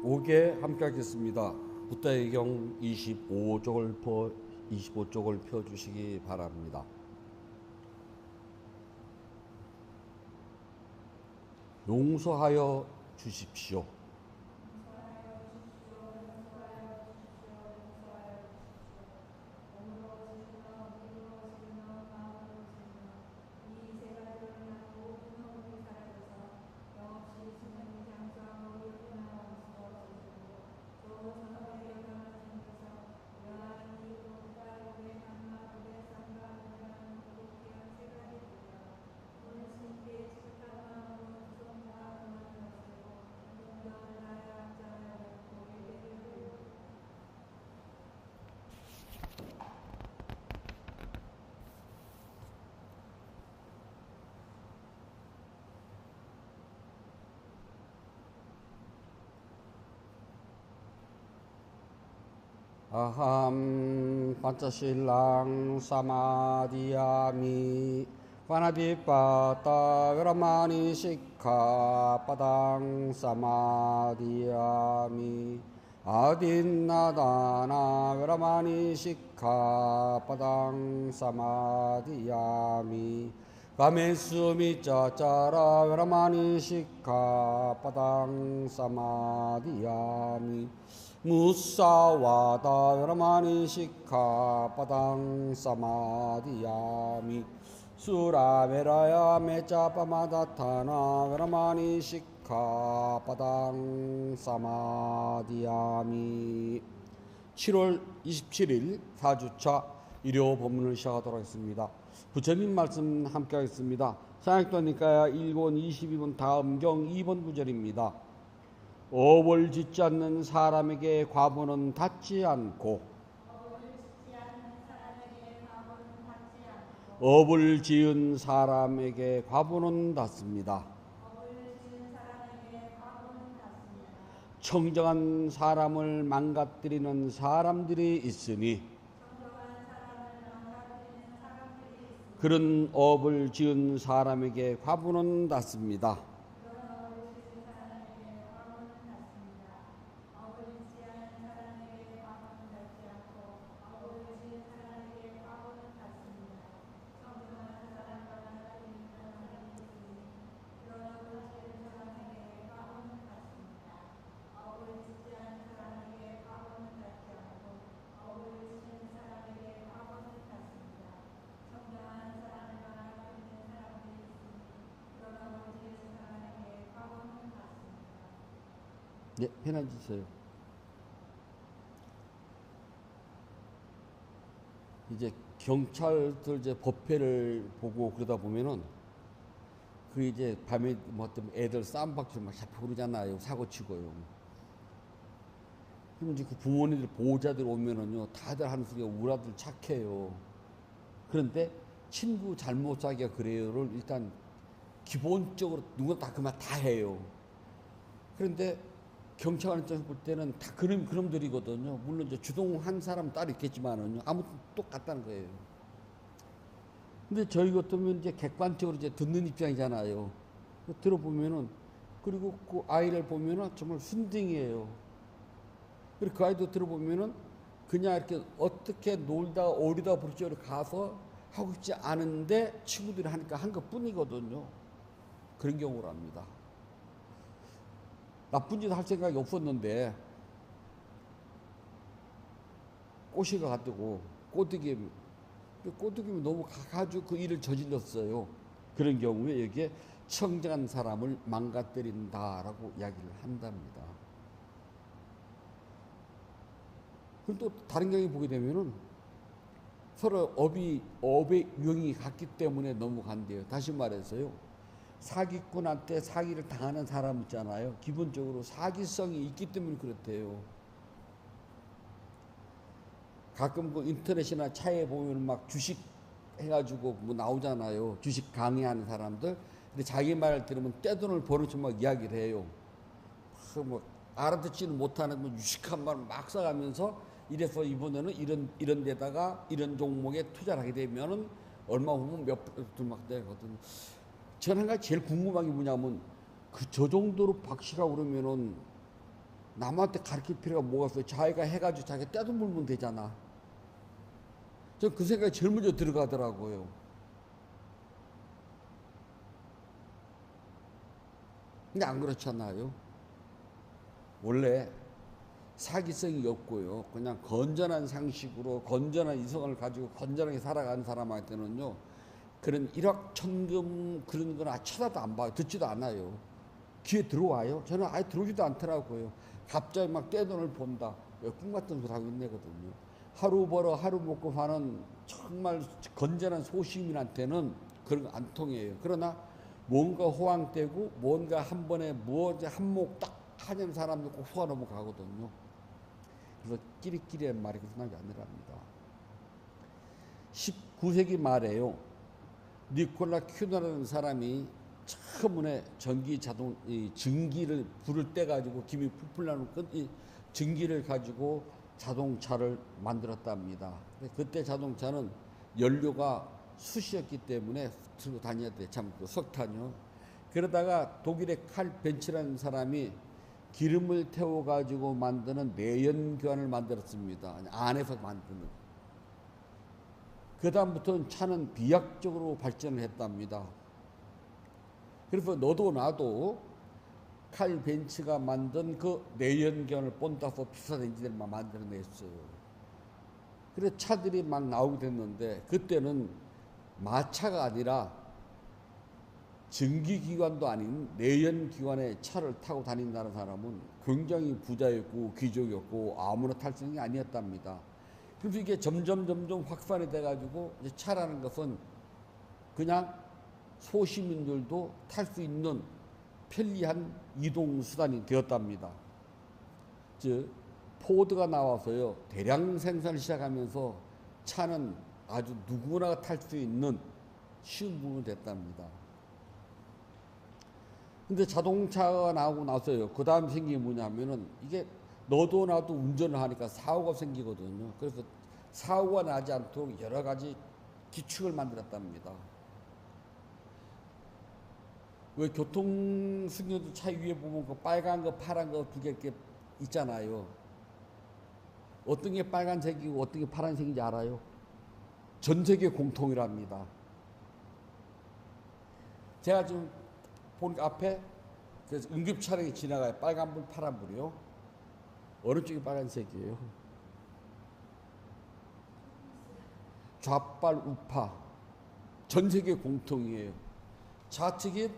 5개 함께 하겠습니다. 붓다의경 25쪽을 펴주시기 바랍니다. 용서하여 주십시오. 아함 판차실랑 사마디야미 파나디빠따 웨라마니 시카 빠당 사마디야미 아딘나다나 웨라마니 시카 빠당 사마디야미 가메스미 짜짜라 웨라마니 시카 빠당 사마디야미 무사와다 웨라마니 시카 빠당 사마디야미 수라베라야 메짜파마다타나 웨라마니 시카 빠당 사마디야미. 7월 27일 4주차 일요 본문을 시작하도록 하겠습니다. 부처님 말씀 함께 하겠습니다. 상약도니까야 1권 22분 다음경 2번 구절입니다. 업을 짓지 않는 사람에게 과부는 닿지 않고 업을 지은 사람에게 과부는 닿습니다. 청정한 사람을 망가뜨리는 사람들이 있으니 그런 업을 지은 사람에게 과부는 닿습니다. 네, 편한 주세요. 이제 경찰들 이제 법회를 보고 그러다 보면은 그 이제 밤에 뭐 어떤 애들 싸움박질 막 잡히고 그러잖아요. 사고 치고요. 그럼 이제 그 부모님들 보호자들 오면은요, 다들 하는 소리가 우리 아들 착해요. 그런데 친구 잘못 사기가 그래요를 일단 기본적으로 누구나 다 그 말 다 해요. 그런데 경찰관 입장에서 볼 때는 다 그놈들이거든요. 물론 이제 주동한 사람 따로 있겠지만은요. 아무튼 똑같다는 거예요. 근데 저희 같으면 이제 객관적으로 이제 듣는 입장이잖아요. 들어보면은, 그리고 그 아이를 보면은 정말 순딩이에요. 그리고 그 아이도 들어보면은 그냥 이렇게 어떻게 놀다 오리다 부르죠 가서 하고 싶지 않은데 친구들이 하니까 한 것 뿐이거든요. 그런 경우랍니다. 나쁜 짓 할 생각이 없었는데 꼬시가 가지고 꼬드김이 너무 가가지고 그 일을 저질렀어요. 그런 경우에 여기에 청정한 사람을 망가뜨린다라고 이야기를 한답니다. 그리고 또 다른 경우 보게 되면은 서로 업의 유형이 같기 때문에 넘어간대요. 다시 말해서요, 사기꾼한테 사기를 당하는 사람 있잖아요. 기본적으로 사기성이 있기 때문에 그렇대요. 가끔 그 인터넷이나 차에 보면 막 주식 해가지고 뭐 나오잖아요. 주식 강의하는 사람들. 근데 자기 말을 들으면 떼돈을 버는 척 막 이야기를 해요. 뭐 알아듣지는 못하는 뭐 유식한 말 막 써가면서 이래서 이번에는 이런 데다가 이런 종목에 투자를 하게 되면은 얼마 후면 몇 프로 막 되거든. 저는 한 가지 제일 궁금한 게 뭐냐면 저 정도로 박시라고 그러면은 남한테 가르칠 필요가 뭐가 있어요? 자기가 해가지고 자기가 떼도 물면 되잖아. 전 그 생각이 제일 먼저 들어가더라고요. 근데 안 그렇잖아요. 원래 사기성이 없고요. 그냥 건전한 상식으로 건전한 이성을 가지고 건전하게 살아가는 사람한테는요. 그런 일확천금 그런 건 쳐다도 안 봐요. 듣지도 않아요. 귀에 들어와요. 저는 아예 들어오지도 않더라고요. 갑자기 막 떼돈을 본다. 꿈 같은 소리 하고 있네거든요. 하루 벌어 하루 먹고 사는 정말 건전한 소시민한테는 그런 거 안 통해요. 그러나 뭔가 호황되고 뭔가 한 번에 뭐 한몫 딱 하는 사람들 꼭 속아 넘어가거든요. 그래서 끼리끼리한 말이 그렇게 나게 아니랍니다. 19세기 말에요. 니콜라 큐너라는 사람이 처음에 전기를 불을 떼 가지고 김이 풀풀 나는 전기를 가지고 자동차를 만들었답니다. 그때 자동차는 연료가 숯이었기 때문에 들고 다녀야 돼. 참 석탄이요. 그러다가 독일의 칼 벤츠라는 사람이 기름을 태워 가지고 만드는 내연기관을 만들었습니다. 안에서 만드는. 그 다음부터는 차는 비약적으로 발전을 했답니다. 그래서 너도 나도 칼 벤츠가 만든 그 내연기관을 본따서 비싼 엔진들만 만들어냈어요. 그래서 차들이 막 나오게 됐는데 그때는 마차가 아니라 전기기관도 아닌 내연기관의 차를 타고 다닌다는 사람은 굉장히 부자였고 귀족이었고 아무나 탈 수 있는 게 아니었답니다. 그래서 이게 점점 확산이 돼가지고 이제 차라는 것은 그냥 소시민들도 탈 수 있는 편리한 이동수단이 되었답니다. 즉 포드가 나와서요 대량 생산을 시작하면서 차는 아주 누구나 탈 수 있는 쉬운 부분이 됐답니다. 근데 자동차가 나오고 나서요 그 다음 생긴 게 뭐냐면은 이게 너도 나도 운전을 하니까 사고가 생기거든요. 그래서 사고가 나지 않도록 여러 가지 기축을 만들었답니다. 왜 교통승려도 차 위에 보면 그 빨간 거 파란 거 두 개 이렇게 있잖아요. 어떤 게 빨간색이고 어떤 게 파란색인지 알아요? 전 세계 공통이랍니다. 제가 지금 보니까 앞에 응급 차량이 지나가요. 빨간불 파란불이요. 어느 쪽이 빨간색이에요? 좌빨 우파 전 세계 공통이에요. 좌측이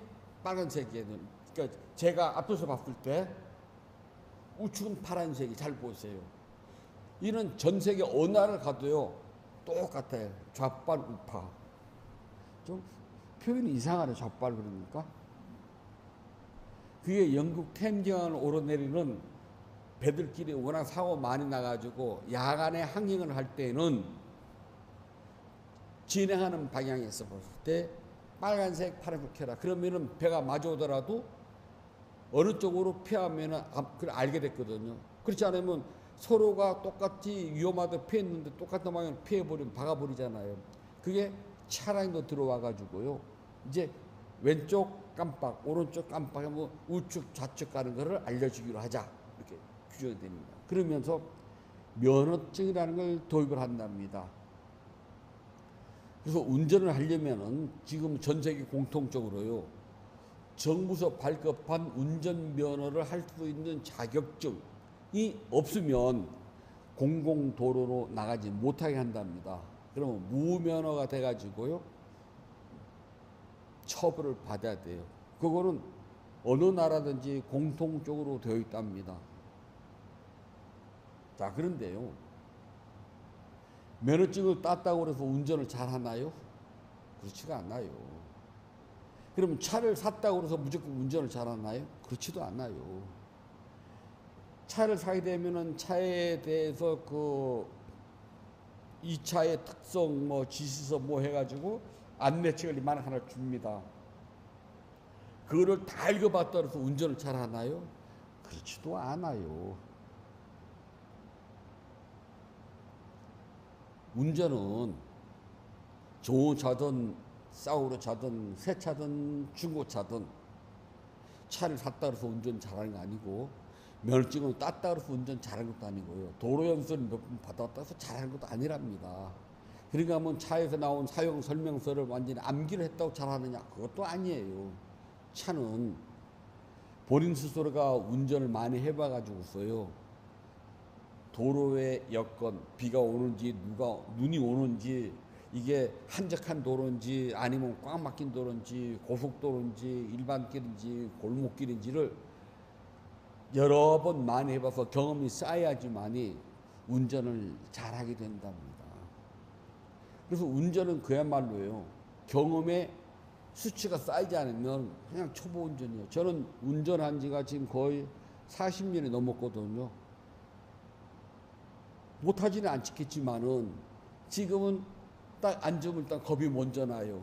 빨간색이에요. 그러니까 제가 앞에서 봤을 때 우측은 파란색이 잘 보세요. 이는 전 세계 어느 나라를 가도요 똑같아요. 좌빨 우파. 좀 표현이 이상하네. 좌빨 그러니까. 그게 영국 템즈강을 오르내리는 배들끼리 워낙 사고 많이 나가지고 야간에 항행을 할 때는 진행하는 방향에서 볼 때 빨간색, 파란색 켜라. 그러면은 배가 마주오더라도 어느 쪽으로 피하면은 그걸 알게 됐거든요. 그렇지 않으면 서로가 똑같이 위험하다 피했는데 똑같은 방향으로 피해버리면 박아버리잖아요. 그게 차량도 들어와가지고요. 이제 왼쪽 깜빡, 오른쪽 깜빡 하면 우측, 좌측 가는 거를 알려주기로 하자. 이렇게 규정이 됩니다. 그러면서 면허증이라는 걸 도입을 한답니다. 그래서 운전을 하려면은 지금 전 세계 공통적으로요. 정부에서 발급한 운전면허를 할 수 있는 자격증이 없으면 공공도로로 나가지 못하게 한답니다. 그러면 무면허가 돼가지고요. 처벌을 받아야 돼요. 그거는 어느 나라든지 공통적으로 되어 있답니다. 자, 그런데요. 면허증을 땄다고 해서 운전을 잘 하나요? 그렇지가 않아요. 그러면 차를 샀다고 해서 무조건 운전을 잘 하나요? 그렇지도 않아요. 차를 사게 되면은 차에 대해서 이 차의 특성, 뭐 지시서 뭐 해가지고 안내책을 이만 하나 줍니다. 그거를 다 읽어봤다 해서 운전을 잘 하나요? 그렇지도 않아요. 운전은 좋은 차든 싸우러 차든 새 차든 중고차든 차를 샀다 해서 운전 잘하는 게 아니고 면허증을 땄다 그래서 운전 잘한 것도 아니고요. 도로 연수를 몇 번 받았다 해서 잘한 것도 아니랍니다. 그러니까 뭐 차에서 나온 사용 설명서를 완전히 암기를 했다고 잘하느냐? 그것도 아니에요. 차는 본인 스스로가 운전을 많이 해봐가지고서요. 도로의 여건, 비가 오는지 눈이 오는지, 이게 한적한 도로인지 아니면 꽉 막힌 도로인지 고속도로인지 일반길인지 골목길인지를 여러 번 많이 해봐서 경험이 쌓여야지만이 운전을 잘하게 된답니다. 그래서 운전은 그야말로요, 경험의 수치가 쌓이지 않으면 그냥 초보 운전이에요. 저는 운전한 지가 지금 거의 40년이 넘었거든요. 못하지는 않겠지만은 지금은 딱 앉으면 일단 겁이 먼저 나요.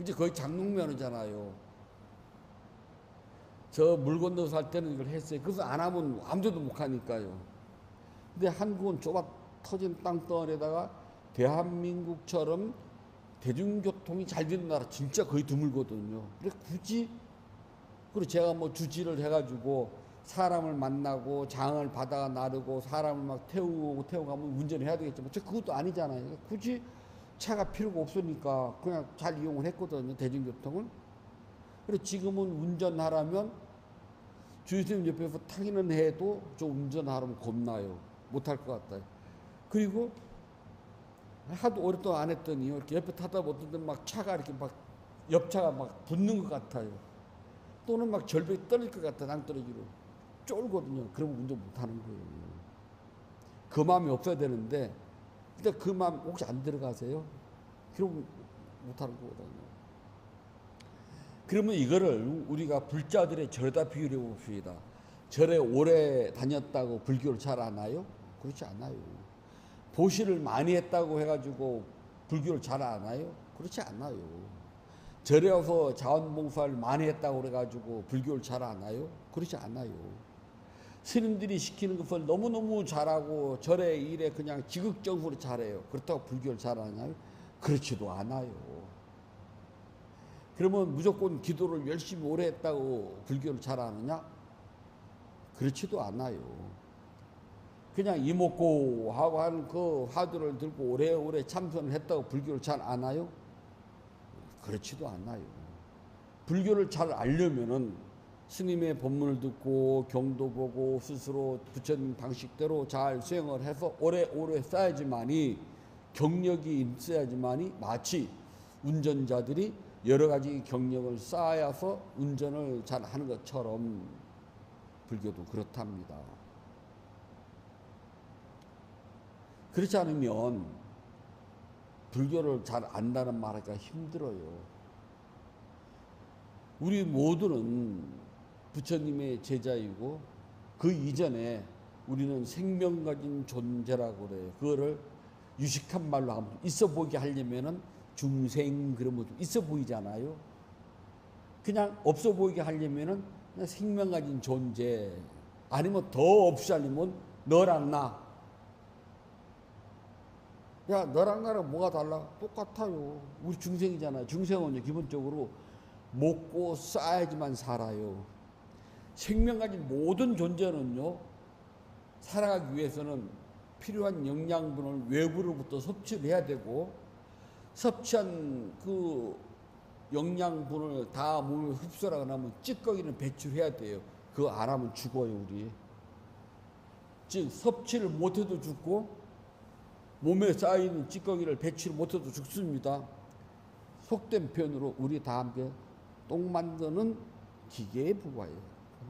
이제 거의 장롱면허잖아요. 저 물 건너서 살 때는 이걸 했어요. 그래서 안 하면 아무데도 못 가니까요. 근데 한국은 좁아 터진 땅덩어리에다가 대한민국처럼 대중교통이 잘 되는 나라 진짜 거의 드물거든요. 그래서 굳이, 그리고 제가 뭐 주지를 해가지고 사람을 만나고 장을 받아 나르고 사람을 막 태우고 가면 운전을 해야 되겠지만 저 그것도 아니잖아요. 굳이 차가 필요가 없으니까 그냥 잘 이용을 했거든요, 대중교통을. 그래서 지금은 운전하라면 주유소님 옆에서 타기는 해도 저 운전하라면 겁나요. 못할 것 같아요. 그리고 하도 오랫동안 안 했더니요, 이렇게 옆에 타다 보면 막 차가 이렇게 막 옆차가 막 붙는 것 같아요. 또는 막 절벽이 떨릴 것 같아, 낭떠러지로. 쫄거든요. 그러면 운전 못 하는 거예요. 그 마음이 없어야 되는데, 근데 그 마음 혹시 안 들어가세요? 그러면 못 하는 거거든요. 그러면 이거를 우리가 불자들의 절에다 비유해 봅시다. 절에 오래 다녔다고 불교를 잘 아나요? 그렇지 않아요. 보시를 많이 했다고 해가지고 불교를 잘 아나요? 그렇지 않아요. 절에 와서 자원봉사를 많이 했다고 그래가지고 불교를 잘 아나요? 그렇지 않아요. 스님들이 시키는 것을 너무너무 잘하고 절의 일에 그냥 지극정성으로 잘해요. 그렇다고 불교를 잘 아나요? 그렇지도 않아요. 그러면 무조건 기도를 열심히 오래 했다고 불교를 잘 아느냐? 그렇지도 않아요. 그냥 이목고 하고 하는 그 화두를 들고 오래오래 참선을 했다고 불교를 잘 아나요? 그렇지도 않아요. 불교를 잘 알려면은 스님의 법문을 듣고 경도 보고 스스로 부처님 방식대로 잘 수행을 해서 오래오래 쌓아야지만이, 경력이 있어야지만이, 마치 운전자들이 여러 가지 경력을 쌓아서 운전을 잘 하는 것처럼 불교도 그렇답니다. 그렇지 않으면 불교를 잘 안다는 말하기가 힘들어요. 우리 모두는 부처님의 제자이고 그 이전에 우리는 생명 가진 존재라고 그래요. 그거를 유식한 말로 하면 있어 보이게 하려면은 중생 그러면 좀 있어 보이잖아요. 그냥 없어 보이게 하려면은 그냥 생명 가진 존재, 아니면 더 없이 하려면 너랑 나. 야, 너랑 나랑 뭐가 달라? 똑같아요. 우리 중생이잖아요. 중생은 기본적으로 먹고 쌓아야지만 살아요. 생명 가진 모든 존재는요, 살아가기 위해서는 필요한 영양분을 외부로부터 섭취를 해야 되고, 섭취한 그 영양분을 다 몸에 흡수하고 나면 찌꺼기는 배출해야 돼요. 그거 안 하면 죽어요, 우리. 즉, 섭취를 못해도 죽고, 몸에 쌓이는 찌꺼기를 배출을 못해도 죽습니다. 속된 표현으로 우리 다 함께 똥 만드는 기계에 불과해요.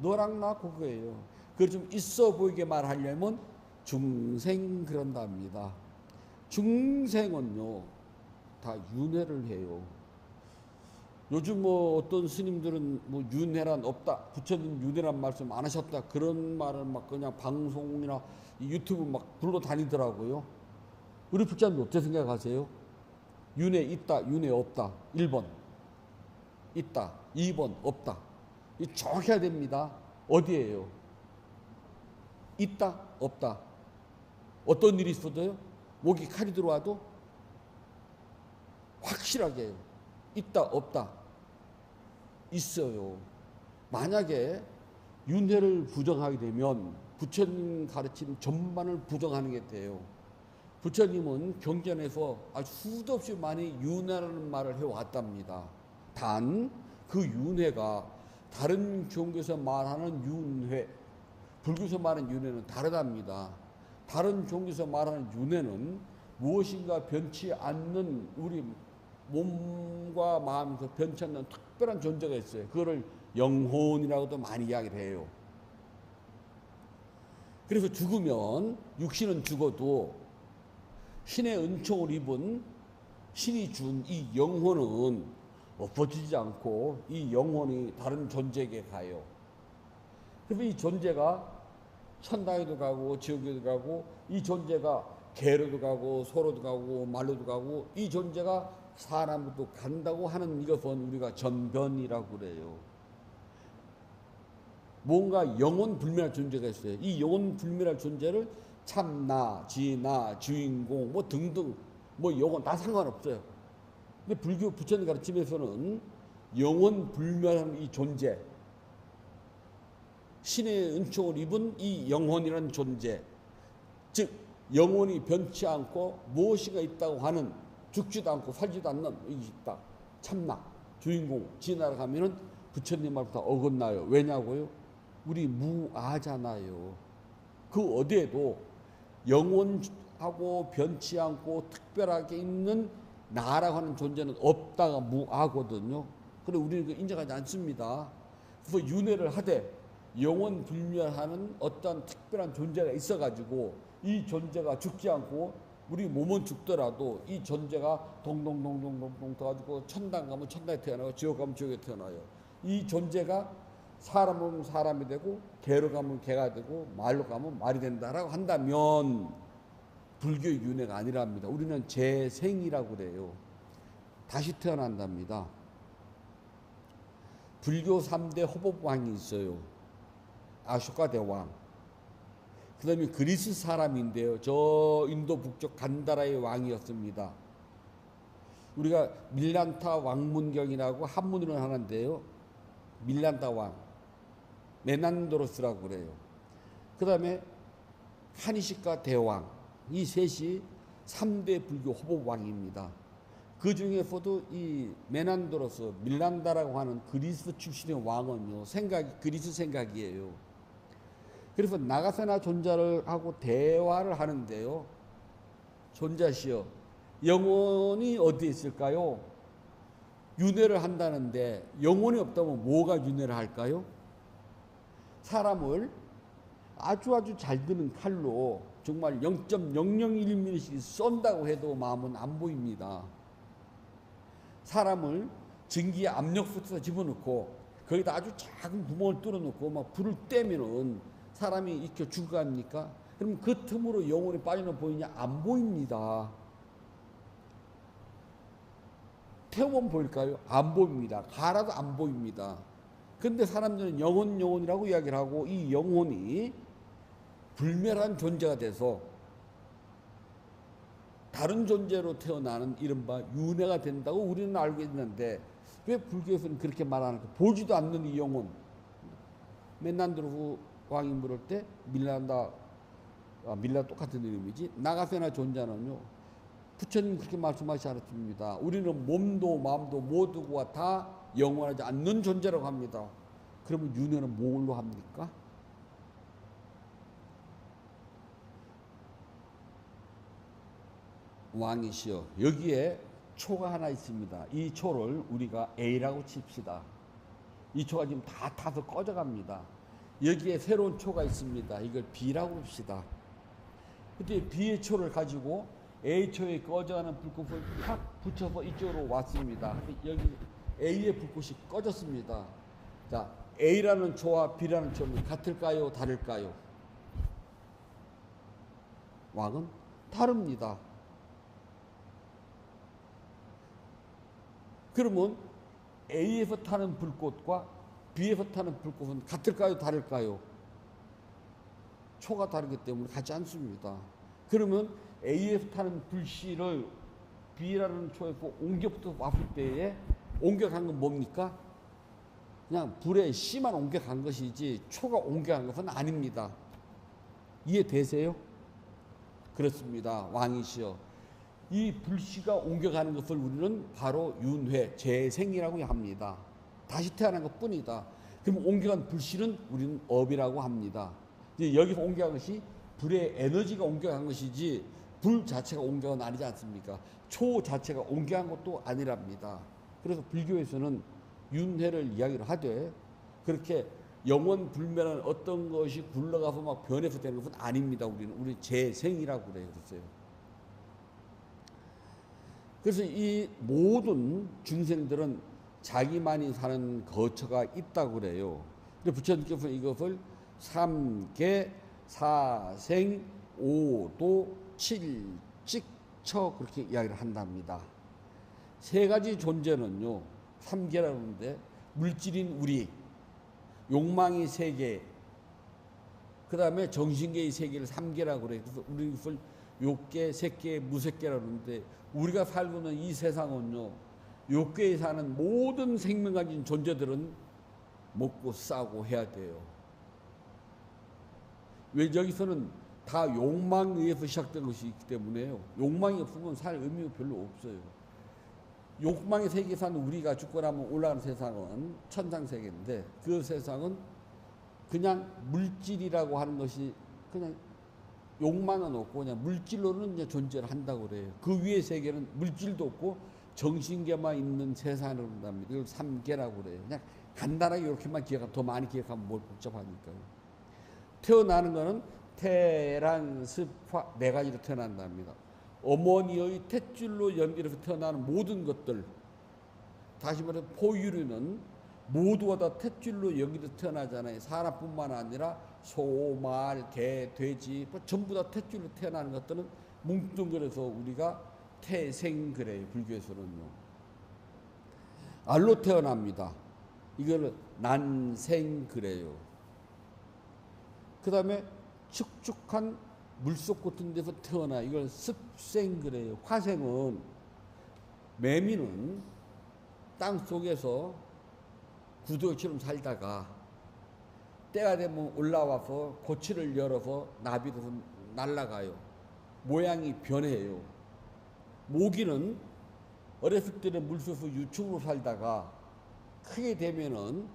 너랑 나 그거예요. 그걸 좀 있어 보이게 말하려면 중생 그런답니다. 중생은요, 다 윤회를 해요. 요즘 뭐 어떤 스님들은 뭐 윤회란 없다, 부처님 윤회란 말씀 안 하셨다, 그런 말을 막 그냥 방송이나 유튜브 막 불러 다니더라고요. 우리 부처님 어떻게 생각하세요? 윤회 있다, 윤회 없다. 1번 있다, 2번 없다. 이 정확해야 됩니다. 어디에요? 있다, 없다. 어떤 일이 있어도요, 목이 칼이 들어와도 확실하게 해요. 있다, 없다. 있어요. 만약에 윤회를 부정하게 되면 부처님 가르침 전반을 부정하는 게 돼요. 부처님은 경전에서 아주 수도 없이 많이 윤회라는 말을 해왔답니다. 단 그 윤회가 다른 종교에서 말하는 윤회, 불교에서 말하는 윤회는 다르답니다. 다른 종교에서 말하는 윤회는 무엇인가 변치 않는 우리 몸과 마음에서 변치 않는 특별한 존재가 있어요. 그거를 영혼이라고도 많이 이야기를 해요. 그래서 죽으면 육신은 죽어도 신의 은총을 입은 신이 준 이 영혼은 엎어지지 않고 이 영혼이 다른 존재에게 가요. 그래서 이 존재가 천당에도 가고 지옥에도 가고 이 존재가 개로도 가고 소로도 가고 말로도 가고 이 존재가 사람도 간다고 하는 이것은 우리가 전변이라고 그래요. 뭔가 영혼 불멸할 존재가 있어요. 이 영혼 불멸할 존재를 참나, 지나, 주인공 뭐 등등 뭐 영혼 다 상관없어요. 근데 불교 부처님 가르침에서는 영혼 불멸한 이 존재, 신의 은총을 입은 이 영혼이라는 존재, 즉 영혼이 변치 않고 무엇이가 있다고 하는 죽지도 않고 살지도 않는 이게 있다. 참나, 주인공, 진화를 하면은 부처님 말부터 어긋나요. 왜냐고요? 우리 무아잖아요. 그 어디에도 영혼하고 변치 않고 특별하게 있는 나라고 하는 존재는 없다가 무아거든요. 그런데 우리는 그 인정하지 않습니다. 그래서 윤회를 하되 영혼 불멸하는 어떤 특별한 존재가 있어가지고 이 존재가 죽지 않고 우리 몸은 죽더라도 이 존재가 동동동동동동 떠가지고 천당 가면 천당에 태어나고 지옥 가면 지옥에 태어나요. 이 존재가 사람은 사람이 되고 개로 가면 개가 되고 말로 가면 말이 된다라고 한다면 불교의 윤회가 아니랍니다. 우리는 재생이라고 그래요. 다시 태어난답니다. 불교 3대 호법왕이 있어요. 아쇼카 대왕. 그 다음에 그리스 사람인데요. 저 인도 북쪽 간다라의 왕이었습니다. 우리가 밀란타 왕문경이라고 한문으로 하는데요. 밀란타 왕. 메난도로스라고 그래요. 그 다음에 카니시카 대왕. 이 셋이 3대 불교 호법왕입니다. 그 중에서도 이 메난도로스, 밀란다라고 하는 그리스 출신의 왕은요, 그리스 생각이에요. 그래서 나가사나 존자를 하고 대화를 하는데요. 존자시여, 영혼이 어디에 있을까요? 윤회를 한다는데 영혼이 없다면 뭐가 윤회를 할까요? 사람을 아주 잘 드는 칼로 정말 0.001mm씩 쏜다고 해도 마음은 안 보입니다. 사람을 전기의 압력솥에서 집어넣고 거기다 아주 작은 구멍을 뚫어놓고 막 불을 떼면은 사람이 익혀 죽어갑니까? 그럼 그 틈으로 영혼이 빠져나 보이냐? 안 보입니다. 태우면 보일까요? 안 보입니다. 가라도 안 보입니다. 근데 사람들은 영혼이라고 이야기를 하고 이 영혼이 불멸한 존재가 돼서 다른 존재로 태어나는 이른바 윤회가 된다고 우리는 알고 있는데 왜 불교에서는 그렇게 말하는가? 보지도 않는 이 영혼. 맨난드로 왕이 물을 때 밀라 똑같은 이름이지. 나가세나 존재는요. 부처님 그렇게 말씀하시지 않았습니다. 우리는 몸도 마음도 모두가 다 영원하지 않는 존재라고 합니다. 그러면 윤회는 뭘로 합니까? 왕이시여, 여기에 초가 하나 있습니다. 이 초를 우리가 A라고 칩시다. 이 초가 지금 다 타서 꺼져갑니다. 여기에 새로운 초가 있습니다. 이걸 B라고 봅시다. 그때 B의 초를 가지고 A 초에 꺼져가는 불꽃을 탁 붙여서 이쪽으로 왔습니다. 여기 A의 불꽃이 꺼졌습니다. 자, A라는 초와 B라는 초는 같을까요? 다를까요? 왕은 다릅니다. 그러면 A에서 타는 불꽃과 B에서 타는 불꽃은 같을까요? 다를까요? 초가 다르기 때문에 같지 않습니다. 그러면 A에서 타는 불씨를 B라는 초에서 옮겨부터 왔을 때에 옮겨간 건 뭡니까? 그냥 불에 씨만 옮겨간 것이지 초가 옮겨간 것은 아닙니다. 이해되세요? 그렇습니다. 왕이시여. 이 불씨가 옮겨가는 것을 우리는 바로 윤회, 재생이라고 합니다. 다시 태어난 것 뿐이다. 그럼 옮겨간 불씨는 우리는 업이라고 합니다. 이제 여기서 옮겨간 것이 불의 에너지가 옮겨간 것이지 불 자체가 옮겨간 건 아니지 않습니까? 초 자체가 옮겨간 것도 아니랍니다. 그래서 불교에서는 윤회를 이야기를 하되 그렇게 영원 불멸한 어떤 것이 굴러가서 막 변해서 되는 것은 아닙니다. 우리 재생이라고 그래요. 그래서 이 모든 중생들은 자기만이 사는 거처가 있다고 그래요. 근데 부처님께서 이것을 삼계, 사생, 오도, 칠직처 그렇게 이야기를 한답니다. 세 가지 존재는요. 삼계라고 하는데 물질인 우리, 욕망이 세 개, 그 다음에 정신계의 세 개를 삼계라고 그래요. 그래서 우리 이것을 욕계, 색계, 무색계라고 하는데 우리가 살고 있는 이 세상은요. 욕계에 사는 모든 생명 가진 존재들은 먹고 싸고 해야 돼요. 왜 여기서는 다 욕망에 의해서 시작된 것이 있기 때문에요. 욕망이 없으면 살 의미가 별로 없어요. 욕망의 세계에 사는 우리가 죽고 나면 올라가는 세상은 천상세계인데 그 세상은 그냥 물질이라고 하는 것이 그냥 욕망은 없고 그냥 물질로는 이제 존재를 한다고 그래요. 그 위의 세계는 물질도 없고 정신계만 있는 세상을 한답니다. 이걸 삼계라고 그래요. 그냥 간단하게 이렇게만 기억하면 더 많이 기억하면 뭘 복잡하니까요. 태어나는 거는 태란, 습화 네 가지로 태어난답니다. 어머니의 탯줄로 연결해서 태어나는 모든 것들, 다시 말해서 포유류는 모두가 다 탯줄로 연결해서 태어나잖아요. 사람뿐만 아니라 소, 말, 개, 돼지 전부 다 탯줄로 태어나는 것들은 뭉뚱그려서 우리가 태생 그래요. 불교에서는요. 알로 태어납니다. 이걸 난생 그래요. 그 다음에 축축한 물속 같은 데서 태어나 이걸 습생 그래요. 화생은 매미는 땅 속에서 구더기처럼 살다가 때가 되면 올라와서 고치를 열어서 나비돼서 날아가요. 모양이 변해요. 모기는 어렸을 때는 물속에서 유충으로 살다가 크게 되면은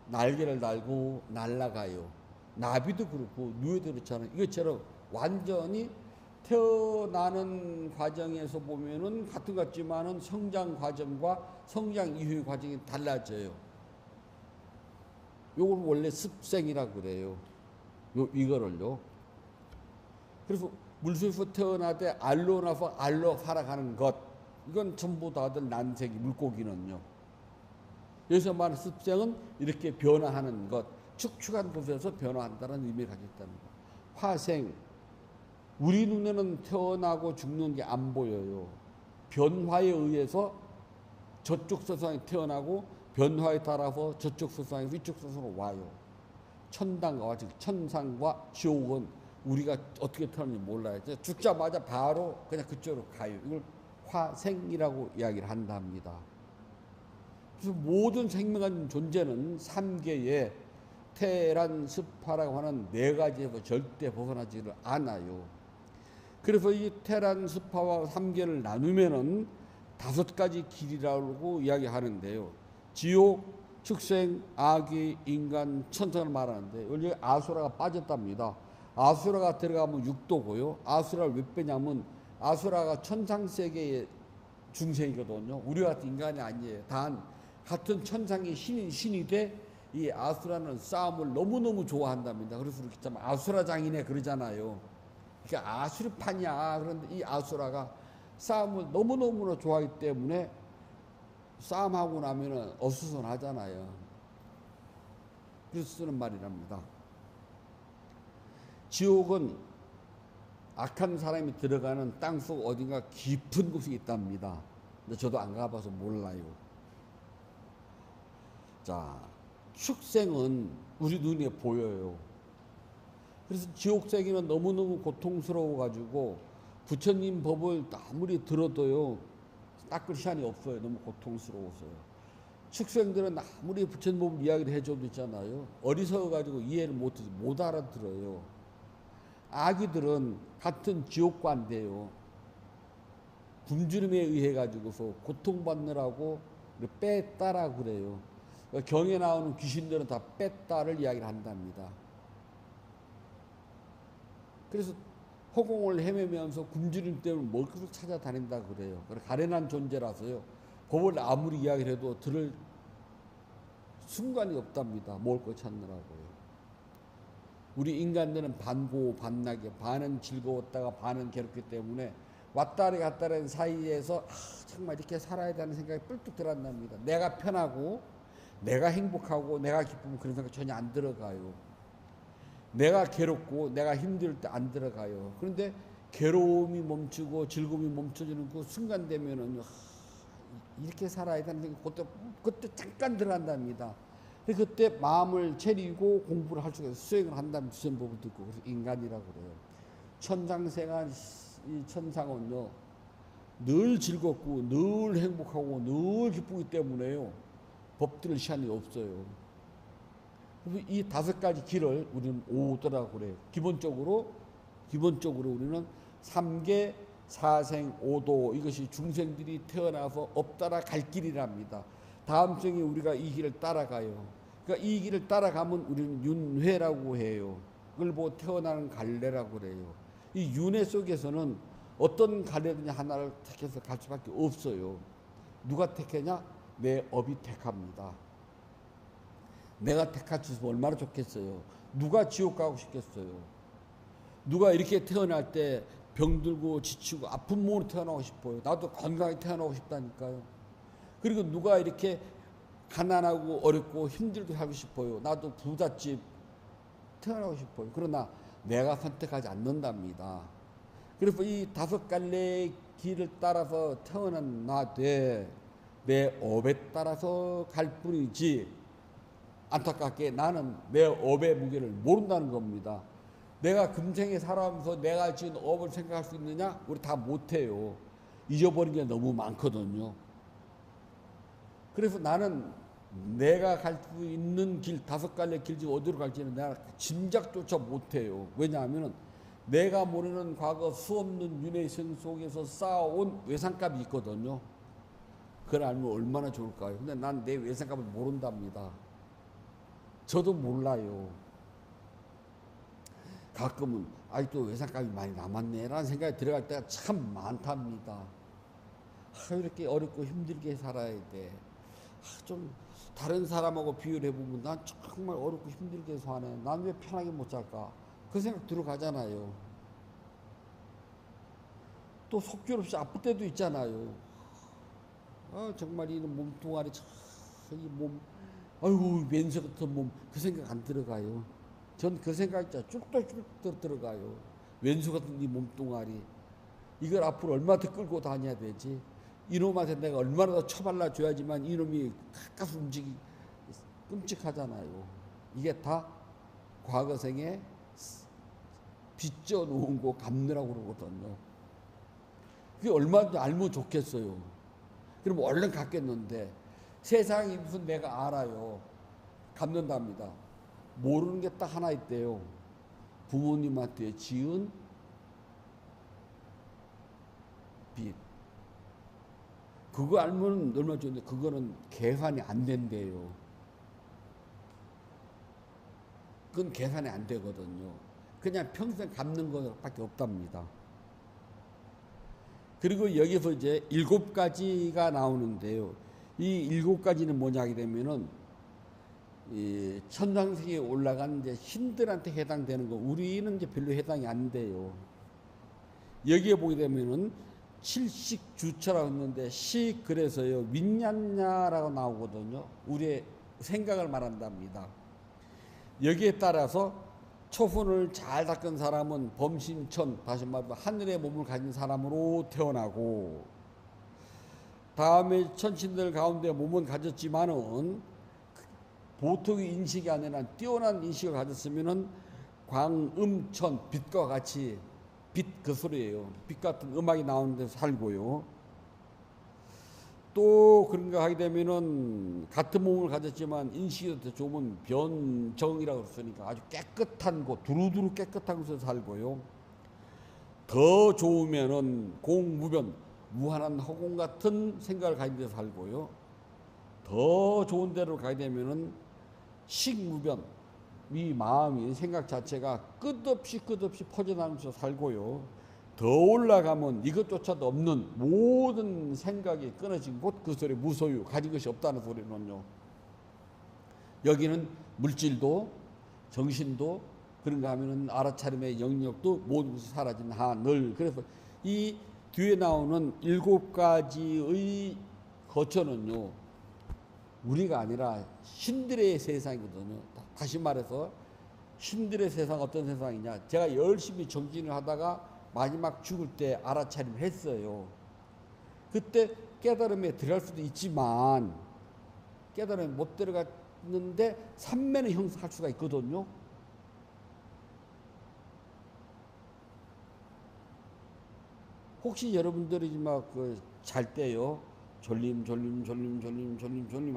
날개를 달고 날아가요. 나비도 그렇고 누에도 그렇잖아요. 이것처럼 완전히 태어나는 과정에서 보면은 같은 것 같지만은 성장 과정과 성장 이후의 과정이 달라져요. 요걸 원래 습생이라고 그래요. 이거를요. 그래서 물속에서 태어나되 알로 나서 알로 살아가는 것, 이건 전부 다들 난색이 물고기는요. 여기서 말하는 습생은 이렇게 변화하는 것, 축축한 곳에서 변화한다는 의미를 가지고 있다는 것. 화생, 우리 눈에는 태어나고 죽는 게 안 보여요. 변화에 의해서 저쪽 세상에 태어나고 변화에 따라서 저쪽 세상에 위쪽 세상으로 와요. 천당과 같이 천상과 지옥은 우리가 어떻게 태어났는지 몰라요. 죽자마자 바로 그냥 그쪽으로 가요. 이걸 화생이라고 이야기를 한답니다. 그래서 모든 생명한 존재는 삼계에 태란, 습화라고 하는 네 가지에서 절대 벗어나지를 않아요. 그래서 이 태란, 습화와 삼계를 나누면은 다섯 가지 길이라고 이야기하는데요. 지옥, 축생, 아기, 인간, 천상을 말하는데 여기 아수라가 빠졌답니다. 아수라가 들어가면 육도고요. 아수라를 왜 빼냐면 아수라가 천상세계의 중생이거든요. 우리 같은 인간이 아니에요. 단 같은 천상의 신이 돼 이 아수라는 싸움을 너무너무 좋아한답니다. 그래서 이렇게 참 아수라 장이네 그러잖아요. 그러니까 아수리판이야. 그런데 이 아수라가 싸움을 너무너무 좋아하기 때문에 싸움하고 나면은 어수선하잖아요. 그래서 쓰는 말이랍니다. 지옥은 악한 사람이 들어가는 땅속 어딘가 깊은 곳이 있답니다. 근데 저도 안 가봐서 몰라요. 자, 축생은 우리 눈에 보여요. 그래서 지옥세계는 너무너무 고통스러워가지고 부처님 법을 아무리 들어도요 닦을 시간이 없어요. 너무 고통스러워서요. 축생들은 아무리 부처님 이야기를 해줘도 있잖아요. 어리석어가지고 이해를 못해서 못 알아들어요. 아기들은 같은 지옥관대요. 굶주림에 의해 가지고서 고통받느라고 뺐다라 그래요. 경에 나오는 귀신들은 다 뺐다를 이야기를 한답니다. 그래서 허공을 헤매면서 굶주림 때문에 먹을 것을 찾아다닌다 그래요. 가련한 존재라서요. 법을 아무리 이야기를 해도 들을 순간이 없답니다. 먹을 것 찾느라고요. 우리 인간들은 반고 반낙에 반은 즐거웠다가 반은 괴롭기 때문에 왔다리 갔다리 사이에서 정말 이렇게 살아야 되는 생각이 뿔뚝 들어간답니다. 내가 편하고 내가 행복하고 내가 기쁘면 그런 생각 전혀 안 들어가요. 내가 괴롭고 내가 힘들 때 안 들어가요. 그런데 괴로움이 멈추고 즐거움이 멈춰지는 그 순간 되면은 이렇게 살아야 되는 생각이 그때 잠깐 들어간답니다. 그때 마음을 차리고 공부를 할 수가 있어요. 수행을 한다면 주전법을 듣고. 그래서 인간이라고 그래요. 천상생활 이 천상은요 늘 즐겁고 늘 행복하고 늘 기쁘기 때문에요. 법들을 시간이 없어요. 그래서 이 5가지 길을 우리는 오더라고 그래요. 기본적으로 우리는 3계 사생 오도, 이것이 중생들이 태어나서 업따라 갈 길이랍니다. 다음 생에 우리가 이 길을 따라가요. 그러니까 이 길을 따라가면 우리는 윤회라고 해요. 그걸 보고 태어나는 갈래라고 그래요. 이 윤회 속에서는 어떤 갈래든지 하나를 택해서 갈 수밖에 없어요. 누가 택하냐? 내 업이 택합니다. 내가 택할지면 얼마나 좋겠어요. 누가 지옥 가고 싶겠어요. 누가 이렇게 태어날 때 병들고 지치고 아픈 몸으로 태어나고 싶어요. 나도 건강하게 태어나고 싶다니까요. 그리고 누가 이렇게 가난하고 어렵고 힘들게 살고 싶어요. 나도 부잣집 태어나고 싶어요. 그러나 내가 선택하지 않는답니다. 그래서 이 5갈래의 길을 따라서 태어난 나되 내 업에 따라서 갈 뿐이지, 안타깝게 나는 내 업의 무게를 모른다는 겁니다. 내가 금생에 살아가면서 내가 지은 업을 생각할 수 있느냐? 우리 다 못해요. 잊어버린 게 너무 많거든요. 그래서 나는 내가 갈 수 있는 길, 5갈래 길 중 어디로 갈지는 내가 짐작조차 못해요. 왜냐하면 내가 모르는 과거 수없는 윤회생 속에서 쌓아온 외상값이 있거든요. 그걸 알면 얼마나 좋을까요? 근데 난 내 외상값을 모른답니다. 저도 몰라요. 가끔은 아직도 외상값이 많이 남았네 라는 생각이 들어갈 때가 참 많답니다. 이렇게 어렵고 힘들게 살아야 돼. 좀 다른 사람하고 비교를 해보면 난 정말 어렵고 힘들게 사네. 난 왜 편하게 못 살까? 그 생각 들어가잖아요. 또 속절없이 아플 때도 있잖아요. 정말 이런 몸뚱아리, 이 몸, 아이고 면세 같은 몸, 그 생각 안 들어가요. 전 그 생각 있잖아요. 쭉쭉쭉 들어가요. 왼수 같은 이 몸뚱아리, 이걸 앞으로 얼마나 더 끌고 다녀야 되지? 이놈한테 내가 얼마나 더 처발라 줘야지만 이놈이 가까스 움직이 끔찍하잖아요. 이게 다 과거생에 빚져 놓은 거 갚느라고 그러거든요. 그게 얼마나 알면 좋겠어요. 그럼 얼른 갚겠는데 세상이 무슨 내가 알아요. 갚는답니다. 모르는 게 딱 하나 있대요. 부모님한테 지은 빚. 그거 알면 얼마나 좋은데 그거는 계산이 안 된대요. 그건 계산이 안 되거든요. 그냥 평생 갚는 것밖에 없답니다. 그리고 여기서 이제 7가지가 나오는데요. 이 7가지는 뭐냐 하게 되면은 이 천상세계에 올라간 이제 신들한테 해당되는 거, 우리는 이제 별로 해당이 안 돼요. 여기에 보게 되면은 칠식주처라고 했는데 식, 그래서요 윈냐냐라고 나오거든요. 우리의 생각을 말한답니다. 여기에 따라서 초혼을 잘 닦은 사람은 범신천, 다시 말해서 하늘의 몸을 가진 사람으로 태어나고, 다음에 천신들 가운데 몸은 가졌지만은 보통의 인식이 아니라 뛰어난 인식을 가졌으면은 광음천, 빛과 같이, 빛 그 소리예요. 빛 같은 음악이 나오는 데서 살고요. 또 그런가 하게 되면은 같은 몸을 가졌지만 인식이 더 좋으면 변정이라고 했으니까 아주 깨끗한 곳, 두루두루 깨끗한 곳에 살고요. 더 좋으면은 공무변, 무한한 허공 같은 생각을 가진 데 살고요. 더 좋은 데로 가게 되면은 식무변, 이 마음이 생각 자체가 끝없이 퍼져나가면서 살고요. 더 올라가면 이것조차도 없는 모든 생각이 끊어진 곳, 그 소리 무소유, 가진 것이 없다는 소리는요. 여기는 물질도 정신도 그런가 하면은 알아차림의 영역도 모두 사라진 하늘. 그래서 이 뒤에 나오는 7가지의 거처는요, 우리가 아니라 신들의 세상이거든요. 다시 말해서 신들의 세상 어떤 세상이냐, 제가 열심히 정진을 하다가 마지막 죽을 때 알아차림을 했어요. 그때 깨달음에 들어갈 수도 있지만 깨달음에 못 들어갔는데 삼매는 형성할 수가 있거든요. 혹시 여러분들이 막 잘 때요, 졸림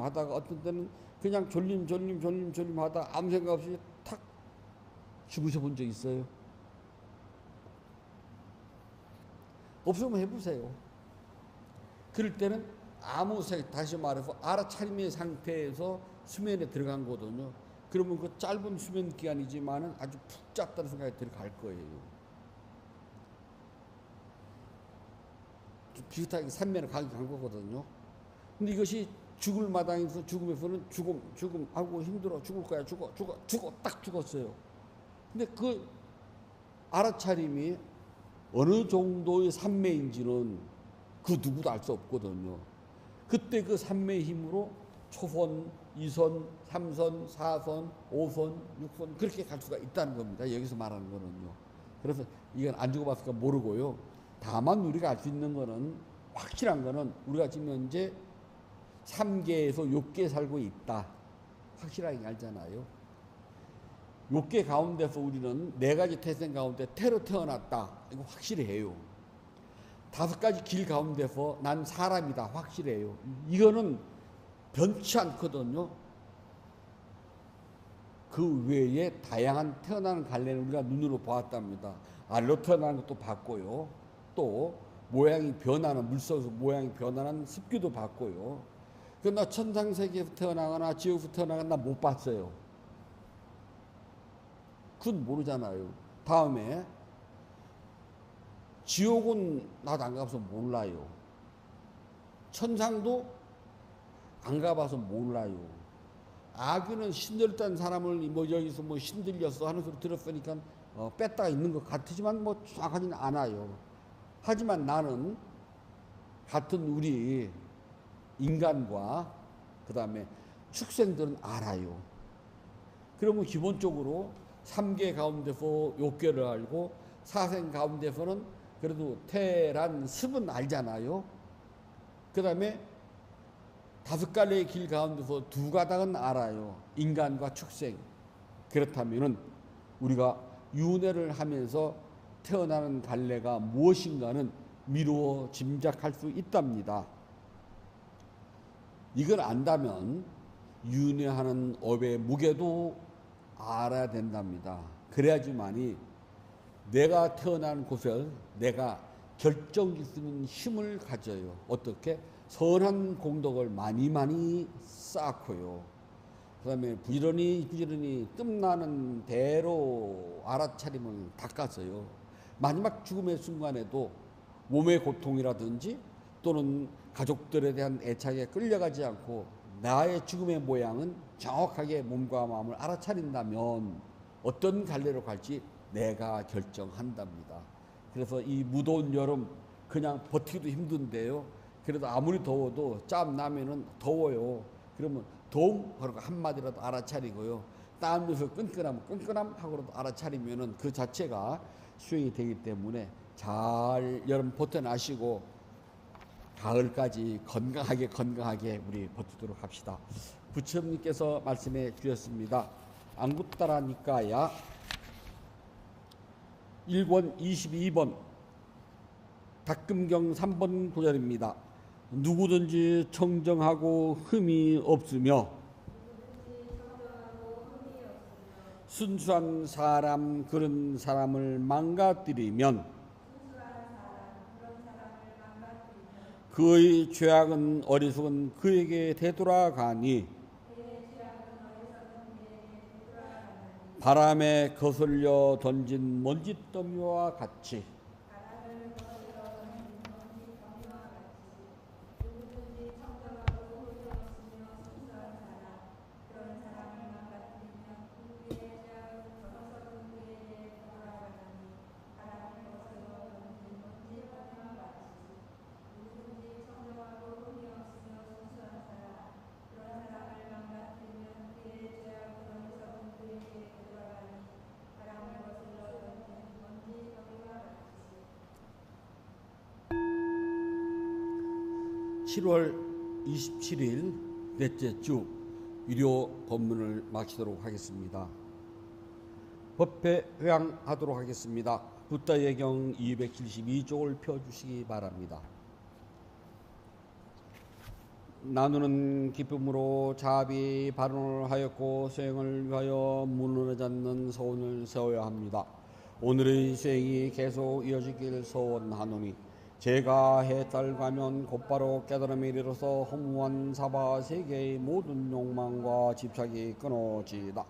하다가 어떤 때는 그냥 졸림 하다가 아무 생각 없이 탁 죽으셔 본 적 있어요? 없으면 해보세요. 그럴 때는 아무 생각, 다시 말해서 알아차림의 상태에서 수면에 들어간 거거든요. 그러면 그 짧은 수면 기간이지만은 아주 푹 잤다는 생각이 들어갈 거예요. 비슷하게 산면에 간 거거든요. 근데 이것이 죽을 마당에서 죽음에서는 죽음 하고 힘들어, 죽을 거야, 죽어 딱 죽었어요. 근데 그 알아차림이 어느 정도의 산매인지는 그 누구도 알 수 없거든요. 그때 그 산매의 힘으로 초선, 2선, 3선, 4선, 5선, 6선 그렇게 갈 수가 있다는 겁니다. 여기서 말하는 거는요. 그래서 이건 안 죽어봤으니까 모르고요. 다만 우리가 알 수 있는 거는, 확실한 거는 우리가 지금 현재 3계에서 6계 살고 있다. 확실하게 알잖아요. 6계 가운데서 우리는 4가지 태생 가운데 태로 태어났다. 이거 확실해요. 5가지 길 가운데서 난 사람이다. 확실해요. 이거는 변치 않거든요. 그 외에 다양한 태어나는 갈래는 우리가 눈으로 보았답니다. 알로 태어나는 것도 봤고요. 또 모양이 변하는, 물속에서 모양이 변하는 습기도 봤고요. 그러나 천상세계에서 태어나거나 지옥에서 태어나거나 나 못 봤어요. 그건 모르잖아요. 다음에 지옥은 나도 안 가봐서 몰라요. 천상도 안 가봐서 몰라요. 아귀는 신들었다는 사람을 뭐 여기서 뭐 신들렸어 하는 소리 들었으니까 뺐다가 있는 것 같지만 뭐 정확하지는 않아요. 하지만 나는 같은 우리 인간과 그 다음에 축생들은 알아요. 그러면 기본적으로 3계 가운데서 6계를 알고, 사생 가운데서는 그래도 태란 습은 알잖아요. 그 다음에 5갈래의 길 가운데서 2가닥은 알아요. 인간과 축생. 그렇다면은 우리가 윤회를 하면서 태어나는 갈래가 무엇인가는 미루어 짐작할 수 있답니다. 이걸 안다면 윤회하는 업의 무게도 알아야 된답니다. 그래야지만이 내가 태어난 곳을 내가 결정질 수 있는 힘을 가져요. 어떻게? 선한 공덕을 많이 쌓고요. 그 다음에 부지런히 뜸나는 대로 알아차림을 닦아서요. 마지막 죽음의 순간에도 몸의 고통이라든지 또는 가족들에 대한 애착에 끌려가지 않고 나의 죽음의 모양은 정확하게 몸과 마음을 알아차린다면 어떤 갈래로 갈지 내가 결정한답니다. 그래서 이 무더운 여름 그냥 버티기도 힘든데요. 그래도 아무리 더워도 짬 나면은 더워요. 그러면 더움 하고 한마디라도 알아차리고요. 땀에서 끈끈함 하고라도 알아차리면은 그 자체가 수행이 되기 때문에 잘 여름 버텨나시고 가을까지 건강하게 우리 버티도록 합시다. 부처님께서 말씀해 주셨습니다. 안구따라 니까야 1권 22번 닭금경 3번 구절입니다. 누구든지 청정하고 흠이 없으며 순수한 사람 그런 사람을 망가뜨리면 그의 죄악은 어리석은 그에게 되돌아가니 바람에 거슬려 던진 먼지더미와 같이 (7월 27일) 넷째 주 유료 본문을 마치도록 하겠습니다. 법회 회양하도록 하겠습니다. 붓다 예경 272쪽을 펴주시기 바랍니다. 나누는 기쁨으로 자비 발언을 하였고 수행을 위하여 무너지 않는 소원을 세워야 합니다. 오늘의 수행이 계속 이어지길 소원하노니 제가 해달 가면 곧바로 깨달음에 이르러서 허무한 사바 세계의 모든 욕망과 집착이 끊어지다.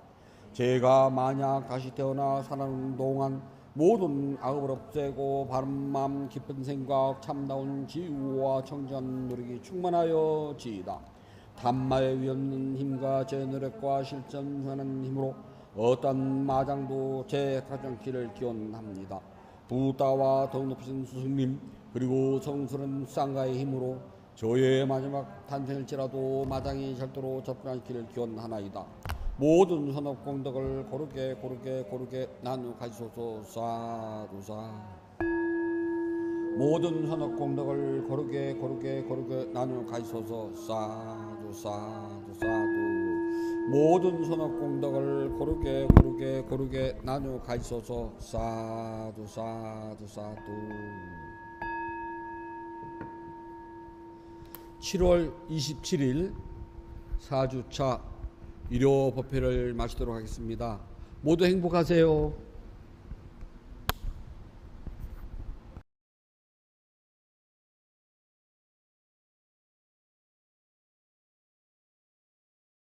제가 만약 다시 태어나 살아가는 동안 모든 악업을 없애고 바른 마음 깊은 생각 참다운 지우와 청정한 노력이 충만하여 지이다. 단마에 위없는 힘과 제 노력과 실천하는 힘으로 어떤 마장도 제 가정길을 기원합니다. 부다와 더욱 높으신 스승님 그리고 성스러운 쌍가의 힘으로 저의 마지막 탄생일지라도 마장이 절대로 접근할 길을 기원하나이다. 모든 선업 공덕을 고르게 나누 가지소서. 사두사. 모든 선업 공덕을 고르게 나누 가지소서. 사두. 모든 선업 공덕을 고르게 나누 가지소서. 사두. 7월 27일 4주차 유료 법회를 마치도록 하겠습니다. 모두 행복하세요.